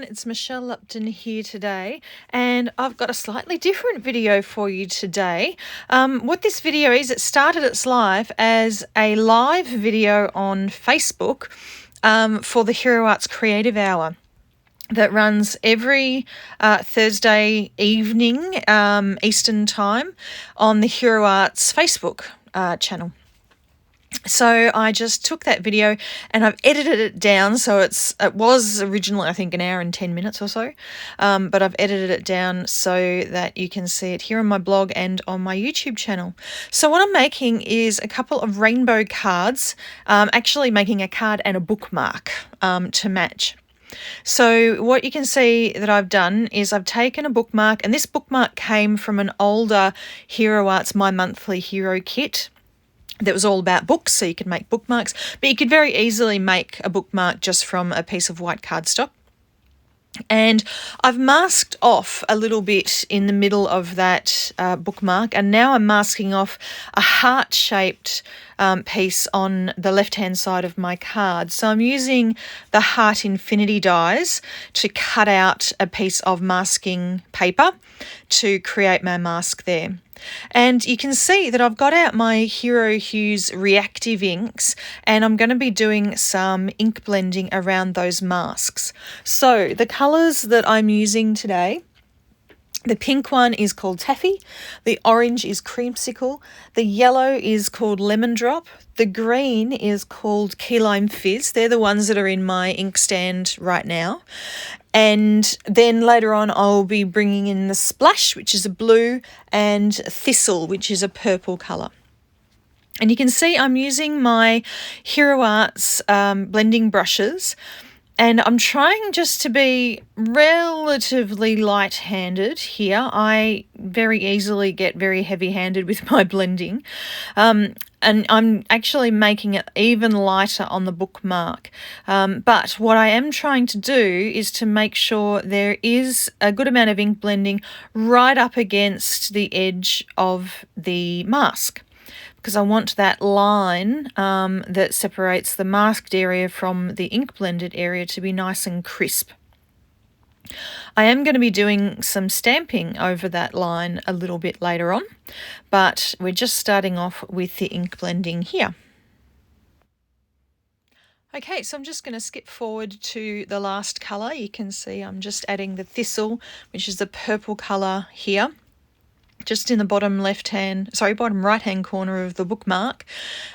it's Michelle Lupton here today, and I've got a slightly different video for you today. What this video is, it started its life as a live video on Facebook for the Hero Arts Creative Hour that runs every Thursday evening Eastern Time on the Hero Arts Facebook channel. So I just took that video and I've edited it down. So it was originally, I think, an hour and 10 minutes or so, but I've edited it down so that you can see it here on my blog and on my YouTube channel. So what I'm making is a couple of rainbow cards, actually making a card and a bookmark to match. So what you can see that I've done is I've taken a bookmark, and this bookmark came from an older Hero Arts My Monthly Hero kit that was all about books, so you could make bookmarks, but you could very easily make a bookmark just from a piece of white cardstock. And I've masked off a little bit in the middle of that bookmark, and now I'm masking off a heart-shaped piece on the left-hand side of my card. So I'm using the Heart Infinity dies to cut out a piece of masking paper to create my mask there. And you can see that I've got out my Hero Hues Reactive inks, and I'm going to be doing some ink blending around those masks. So the colours that I'm using today, the pink one is called Taffy, the orange is Creamsicle, the yellow is called Lemon Drop, the green is called Key Lime Fizz. They're the ones that are in my inkstand right now. And then later on I'll be bringing in the Splash, which is a blue, and Thistle, which is a purple colour. And you can see I'm using my Hero Arts blending brushes, and I'm trying just to be relatively light-handed here. I very easily get very heavy-handed with my blending. And I'm actually making it even lighter on the bookmark. But what I am trying to do is to make sure there is a good amount of ink blending right up against the edge of the mask, because I want that line that separates the masked area from the ink blended area to be nice and crisp. I am going to be doing some stamping over that line a little bit later on, but we're just starting off with the ink blending here. Okay, so I'm just going to skip forward to the last colour. You can see I'm just adding the Thistle, which is the purple colour here, just in the bottom right hand corner of the bookmark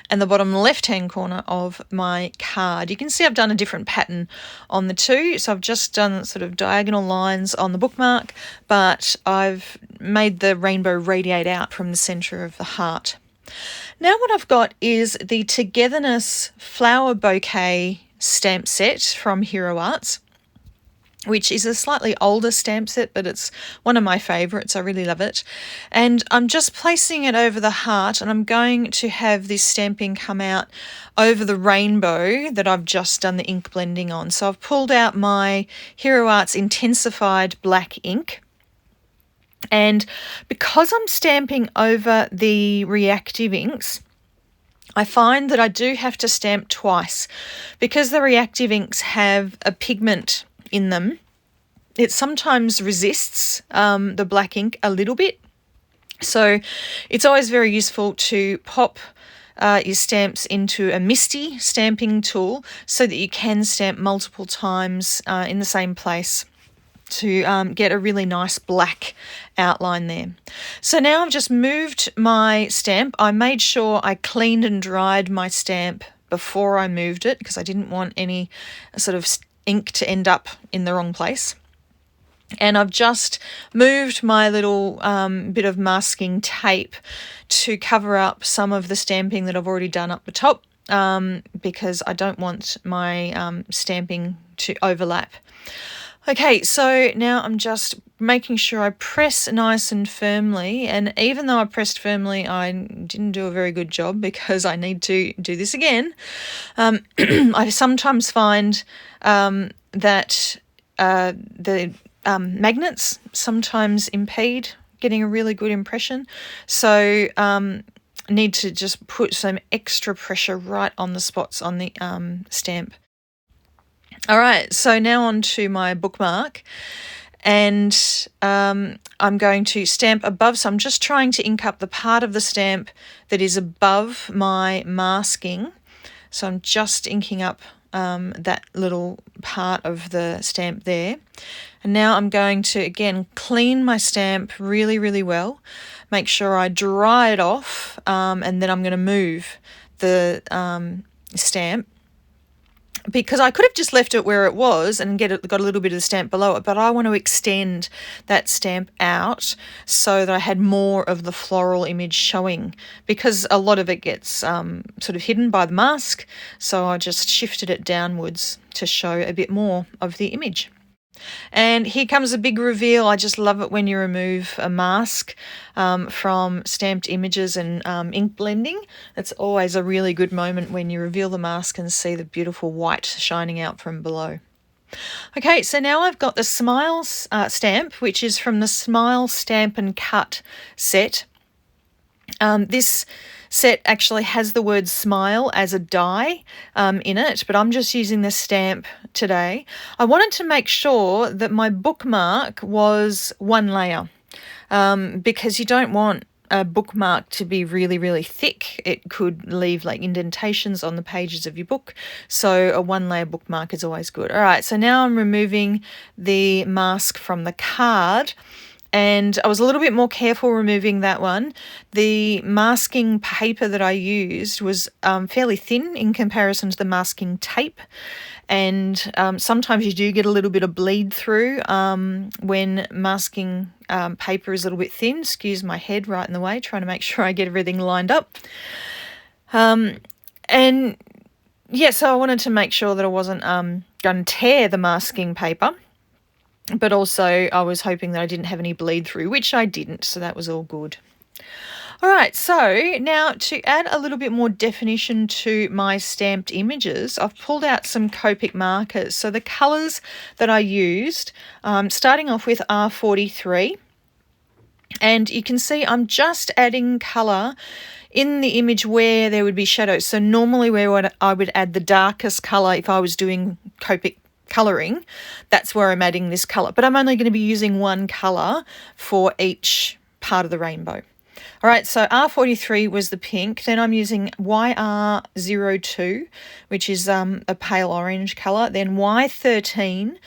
and the bottom left hand corner of my card. You can see I've done a different pattern on the two. So I've just done sort of diagonal lines on the bookmark, but I've made the rainbow radiate out from the center of the heart. Now what I've got is the Togetherness Flower Bouquet stamp set from Hero Arts, which is a slightly older stamp set, but it's one of my favourites. I really love it. And I'm just placing it over the heart, and I'm going to have this stamping come out over the rainbow that I've just done the ink blending on. So I've pulled out my Hero Arts Intens-ified black ink. And because I'm stamping over the reactive inks, I find that I do have to stamp twice, because the reactive inks have a pigment in them. It sometimes resists the black ink a little bit, so it's always very useful to pop your stamps into a MISTI stamping tool so that you can stamp multiple times in the same place to get a really nice black outline there. So now I've just moved my stamp. I made sure I cleaned and dried my stamp before I moved it, because I didn't want any sort of ink to end up in the wrong place. And I've just moved my little bit of masking tape to cover up some of the stamping that I've already done up the top, because I don't want my stamping to overlap. Okay, so now I'm just making sure I press nice and firmly, and even though I pressed firmly, I didn't do a very good job, because I need to do this again. I sometimes find that the magnets sometimes impede getting a really good impression, so need to just put some extra pressure right on the spots on the stamp. All right, so now on to my bookmark, and I'm going to stamp above. So I'm just trying to ink up the part of the stamp that is above my masking. So I'm just inking up that little part of the stamp there. And now I'm going to, again, clean my stamp really, really well. Make sure I dry it off, and then I'm going to move the stamp, because I could have just left it where it was and got a little bit of the stamp below it, but I want to extend that stamp out so that I had more of the floral image showing, because a lot of it gets sort of hidden by the mask. So I just shifted it downwards to show a bit more of the image. And here comes a big reveal. I just love it when you remove a mask from stamped images and ink blending. It's always a really good moment when you reveal the mask and see the beautiful white shining out from below. Okay, so now I've got the Smile stamp, which is from the Smile Stamp and Cut set. This set actually has the word smile as a die in it, but I'm just using the stamp today. I wanted to make sure that my bookmark was one layer, because you don't want a bookmark to be really, really thick. It could leave like indentations on the pages of your book. So a one layer bookmark is always good. All right, so now I'm removing the mask from the card. And I was a little bit more careful removing that one. The masking paper that I used was fairly thin in comparison to the masking tape. And sometimes you do get a little bit of bleed through when masking paper is a little bit thin. Excuse my head right in the way, trying to make sure I get everything lined up. And yeah, so I wanted to make sure that I wasn't going to tear the masking paper. But also I was hoping that I didn't have any bleed through, which I didn't, so that was all good. All right, so now to add a little bit more definition to my stamped images, I've pulled out some Copic markers. So the colours that I used, starting off with R43, and you can see I'm just adding colour in the image where there would be shadows. So normally where I would add the darkest colour if I was doing Copic colouring, that's where I'm adding this colour. But I'm only going to be using one colour for each part of the rainbow. All right, so R43 was the pink. Then I'm using YR02, which is a pale orange colour. Then Y13.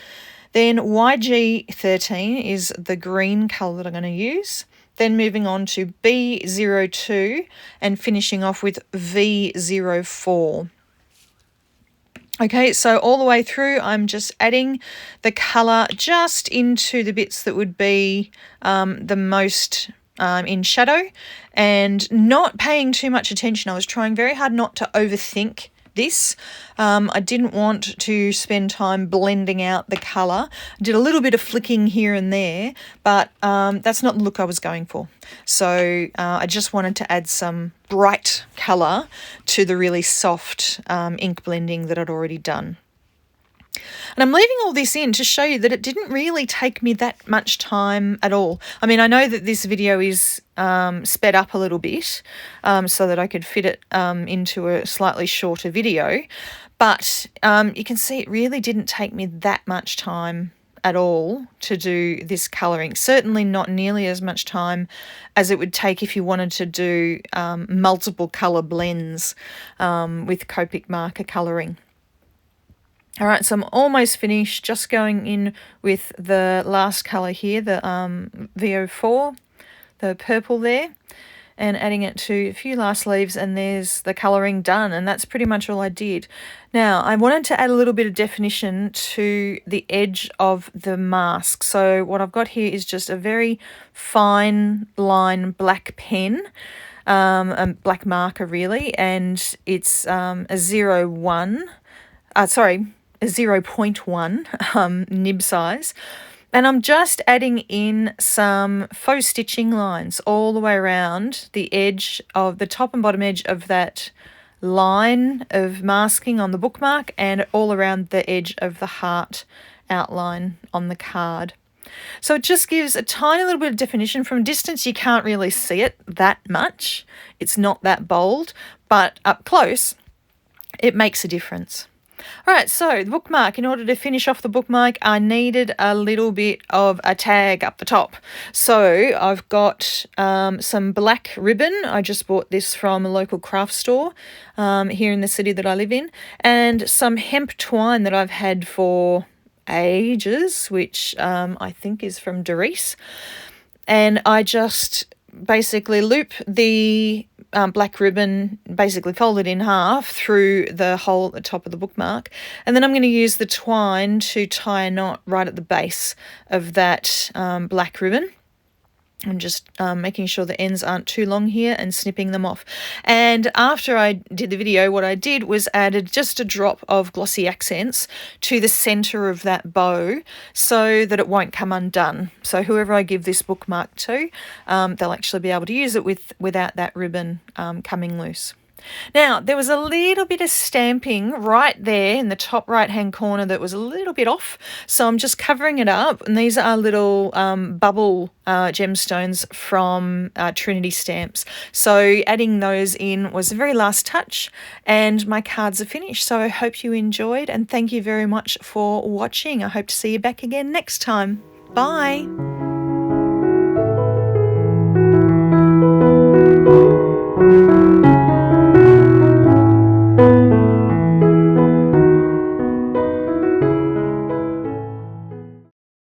Then YG13 is the green colour that I'm going to use. Then moving on to B02 and finishing off with V04. Okay, so all the way through, I'm just adding the colour just into the bits that would be the most in shadow, and not paying too much attention. I was trying very hard not to overthink this. I didn't want to spend time blending out the colour. I did a little bit of flicking here and there, but that's not the look I was going for. So I just wanted to add some bright colour to the really soft ink blending that I'd already done. And I'm leaving all this in to show you that it didn't really take me that much time at all. I mean, I know that this video is sped up a little bit so that I could fit it into a slightly shorter video, but you can see it really didn't take me that much time at all to do this colouring. Certainly not nearly as much time as it would take if you wanted to do multiple colour blends with Copic marker colouring. All right, so I'm almost finished, just going in with the last colour here, the VO4, the purple there, and adding it to a few last leaves, and there's the colouring done, and that's pretty much all I did. Now, I wanted to add a little bit of definition to the edge of the mask. So what I've got here is just a very fine line black pen, a black marker really, and it's a 0.1 nib size, and I'm just adding in some faux stitching lines all the way around the edge of the top and bottom edge of that line of masking on the bookmark, and all around the edge of the heart outline on the card. So it just gives a tiny little bit of definition. From a distance you can't really see it that much, it's not that bold, but up close it makes a difference. All right, so the bookmark. In order to finish off the bookmark, I needed a little bit of a tag up the top. So I've got some black ribbon. I just bought this from a local craft store here in the city that I live in, and some hemp twine that I've had for ages, which I think is from Doris. And I just basically loop the black ribbon, basically fold it in half through the hole at the top of the bookmark, and then I'm going to use the twine to tie a knot right at the base of that black ribbon. I'm just making sure the ends aren't too long here and snipping them off. And after I did the video, what I did was added just a drop of glossy accents to the center of that bow so that it won't come undone. So whoever I give this bookmark to, they'll actually be able to use it without that ribbon coming loose. Now, there was a little bit of stamping right there in the top right-hand corner that was a little bit off, so I'm just covering it up, and these are little bubble gemstones from Trinity stamps. So adding those in was the very last touch, and my cards are finished. So I hope you enjoyed, and thank you very much for watching. I hope to see you back again next time. Bye.